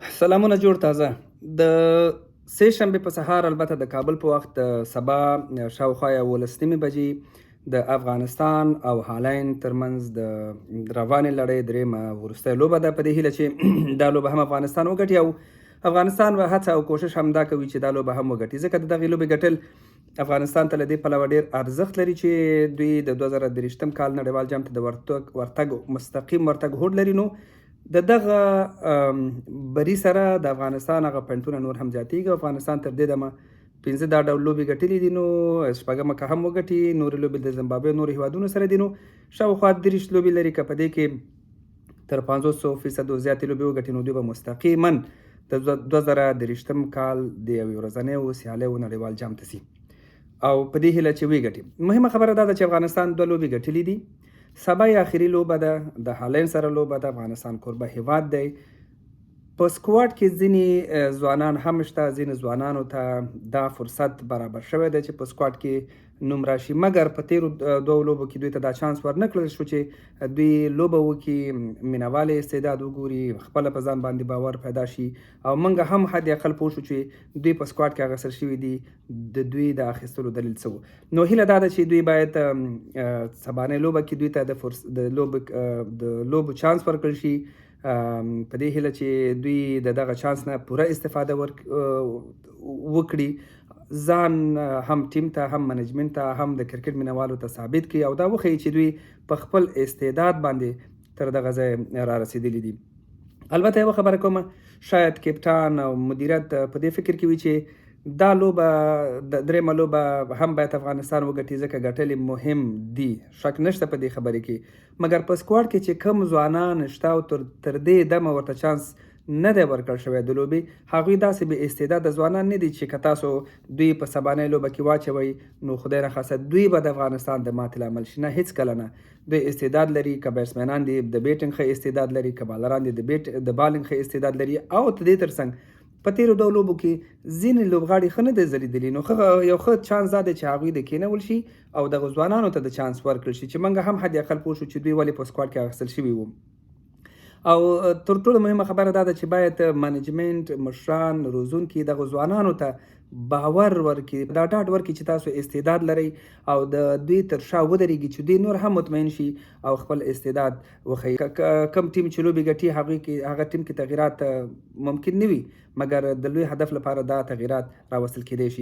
سلامونه جوړ تازه. د سه شنبې په سهار البته د کابل په وخت سبا شاوخوا 11 بجې د افغانستان او هالند ترمنځ د روانې لړۍ درېیمه وروستۍ لوبه ده، په دې هیله چې دا لوبه هم افغانستان وګټي او افغانستان به هڅه او کوشش همدا کوي چې دا لوبه هم وګټي، ځکه د دغې لوبې ګټل افغانستان ته له دې پلوه ډېر ارزښت لري چې دوی د 2023 کال نړیوال جام ته د ورتګ مستقیم ورتګ هوډ لري. نو د دغه بري سره د افغانستان هغه پوینټونه نور هم زیاتېږي. افغانستان تر دې دمه 15 دا ډول لوبې ګټلې دي، نو شپږمه که هم وګټي، نورې لوبې د زمبابوې نورو هیوادونو سره دي، نو شاوخوا 30 لوبې لري. که په دې کې تر 500% زیاتې لوبې وګټي نو دوی به مستقیما د 2023 کال د یوې ورځنیو سیالیو نړیوال جام ته ځي او په دې هیله چې وګټي. مهمه خبره دا ده چې افغانستان 2 لوبې ګټلې دي. سبا یې آخري لوبه ده، د هالند سره لوبه ده. افغانستان کوربه هیواد دی. په سکواډ کې ځینې ځوانان هم شته، ځینې ځوانانو ته دا فرصت برابر شوی دی چې په سکواډ کې نوم راشي، مګر په تیرو 2 لوبو کې دوی ته دا چانس ورنکړل شو چې دوی لوبه وکړي، مینوال استعداد وګوري، خپله په ځان باندې باور پیدا شي او موږ هم حد اقل پوه شو چې دوی په سکواډ کې اخیستل شوي دي، د دوی د اخیستلو دلیل څه و. نو هیله دا ده چې دوی باید سبانۍ لوبه کې دوی ته د لوبو چانس ورکړل شي، په دې هیله چې دوی د دغه چانس نه پوره استفاده وکړي، ځان هم ټیم ته هم منیجمنت ته هم د کرکټ مینوالو ته ثابت کړي او دا وښیي چې دوی په خپل استعداد باندې تر دغه ځای را رسېدلي دي. البته یوه خبره کومه، شاید کپټان او مدیریت په دې فکر کې وي چې دا لوبه د درېیمه لوبه هم باید افغانستان وګټي، ځکه ګټل مهم دي، شک نشته په دې خبرې کې. مګر په سکواډ کې چې کم ځوانان شته او تر دې دمه ورته چانس نه دی ورکړل شوی د لوبې، هغوی داسې بې استعداده ځوانان نه دي چې که تاسو دوی په سبانۍ لوبه کې واچوئ نو خدای نخواسته دوی به د افغانستان د ماتې لامل شي. نه، هېڅکله نه. دوی استعداد لري، که بیټسمینان دي د بیټینګ ښه استعداد لري، که بالران دي د بالینګ ښه استعداد لري او د دې ترڅنګ په تیرو 2 لوبو کې ځینې لوبغاړي ښه نه دي ځلیدلي، نو یو ښه چانس دا دی چې هغوی د کېنول شي او دغه ځوانانو ته د چانس ورکړل شي چې موږ هم حد اقل پوه شو چې دوی ولې په سکواډ کې اخیستل شوي وو. او تر ټولو مهمه خبره دا ده چې باید منیجمنت، مشران، روزونکي دغه ځوانانو ته باور ورکړي، دا ډاډ ورکړي چې تاسو استعداد لرئ او د دوی تر شا ودرېږي چې دوی نور هم مطمئن شي او خپل استعداد وښیي. کم ټیم چې لوبې ګټي هغه ټیم کې تغییرات ممکن نه وي، مګر د لوی هدف لپاره دا تغییرات راوستل کېدی شي.